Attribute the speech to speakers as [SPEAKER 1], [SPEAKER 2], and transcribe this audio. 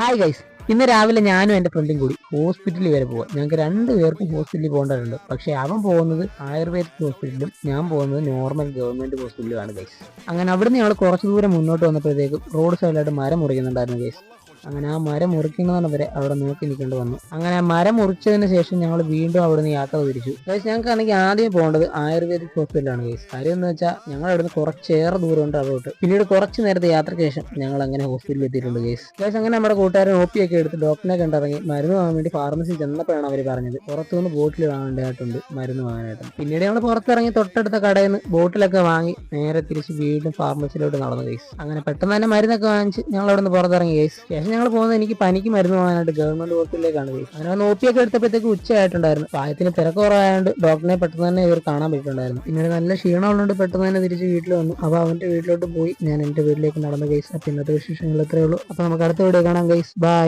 [SPEAKER 1] Hi guys, ഇന്ന് രാവിലെ ഞാനും എൻ്റെ ഫ്രണ്ടും കൂടി ഹോസ്പിറ്റലിൽ വരെ പോവാം. ഞങ്ങൾക്ക് രണ്ടുപേർക്കും ഹോസ്പിറ്റലിൽ പോകേണ്ടതുണ്ട്. പക്ഷേ അവൻ പോകുന്നത് ആയുർവേദിക് ഹോസ്പിറ്റലിലും ഞാൻ പോകുന്നത് നോർമൽ ഗവൺമെന്റ് ഹോസ്പിറ്റലിലുമാണ് ഗൈസ്. അങ്ങനെ അവിടുന്ന് ഞങ്ങൾ കുറച്ച് ദൂരം മുന്നോട്ട് വന്നപ്പോഴത്തേക്കും റോഡ് സൈഡിലായിട്ട് മരം മുറിക്കുന്നുണ്ടായിരുന്നു ഗൈസ്. അങ്ങനെ ആ മരം മുറിക്കുന്നതാണ് വരെ അവിടെ നോക്കി നിൽക്കേണ്ടി വന്നു. അങ്ങനെ ആ മരം മുറിച്ചതിന് ശേഷം ഞങ്ങൾ വീണ്ടും അവിടുന്ന് യാത്ര തിരിച്ചു ഗൈസ്. ഞങ്ങൾക്കാണെങ്കിൽ ആദ്യം പോകേണ്ടത് ആയുർവേദിക് ഹോസ്പിറ്റലാണ് ഗൈസ്. കാര്യം എന്ന് വെച്ചാൽ ഞങ്ങൾ അവിടുന്ന് കുറച്ചേറെ ദൂരമുണ്ട് അവിടോട്ട്. പിന്നീട് കുറച്ച് നേരത്തെ യാത്രയ്ക്ക് ശേഷം ഞങ്ങൾ അങ്ങനെ ഹോസ്പിറ്റലിൽ എത്തിയിട്ടുണ്ട് ഗൈസ്. അങ്ങനെ നമ്മുടെ കൂട്ടുകാരൻ OP ഒക്കെ എടുത്ത് ഡോക്ടറിനെ കണ്ടിറങ്ങി മരുന്ന് വാങ്ങാൻ വേണ്ടി ഫാർമസി ചെന്നപ്പോഴാണ് അവർ പറഞ്ഞത് പുറത്തുനിന്ന് ബോട്ടിൽ വാങ്ങേണ്ടതായിട്ടുണ്ട് മരുന്ന് വാങ്ങാനായിട്ട്. പിന്നീട് ഞങ്ങൾ പുറത്തിറങ്ങി തൊട്ടടുത്ത കടയിൽ നിന്ന് ബോട്ടിലൊക്കെ വാങ്ങി നേരെ തിരിച്ച് വീണ്ടും ഫാർമസിയിലോട്ട് നടന്നു ഗൈസ്. അങ്ങനെ പെട്ടെന്ന് തന്നെ മരുന്നൊക്കെ വാങ്ങിച്ച് ഞങ്ങൾ അവിടെ നിന്ന് പുറത്തിറങ്ങി ഗൈസ്. ശേഷം ഞങ്ങൾ പോകുന്നത് എനിക്ക് പനിക്ക് മരുന്ന് വാങ്ങാനായിട്ട് ഗവൺമെന്റ് ഹോസ്പിറ്റലിലേക്കാണ് ഗൈസ്. അങ്ങനെ വന്ന് OP ഒക്കെ എടുത്തപ്പോഴത്തേക്ക് ഉച്ചയായിട്ടുണ്ടായിരുന്നു. പ്രായത്തിന് തിരക്ക് കുറവായതുകൊണ്ട് ഡോക്ടറിനെ പെട്ടെന്ന് തന്നെ ഇവർ കാണാൻ പറ്റിയിട്ടുണ്ടായിരുന്നു. പിന്നീട് നല്ല ക്ഷീണമുള്ളതുകൊണ്ട് പെട്ടെന്ന് തന്നെ തിരിച്ച് വീട്ടിൽ വന്നു. അപ്പോൾ അവന്റെ വീട്ടിലോട്ട് പോയി ഞാൻ എൻ്റെ വീട്ടിലേക്ക് നടന്ന ഗൈസ്. അപ്പോൾ ഇന്നത്തെ വിശേഷങ്ങൾ ഇത്രയേ ഉള്ളൂ. അപ്പോൾ നമുക്ക് അടുത്ത വീഡിയോ കാണാം ഗൈസ്. ബൈ.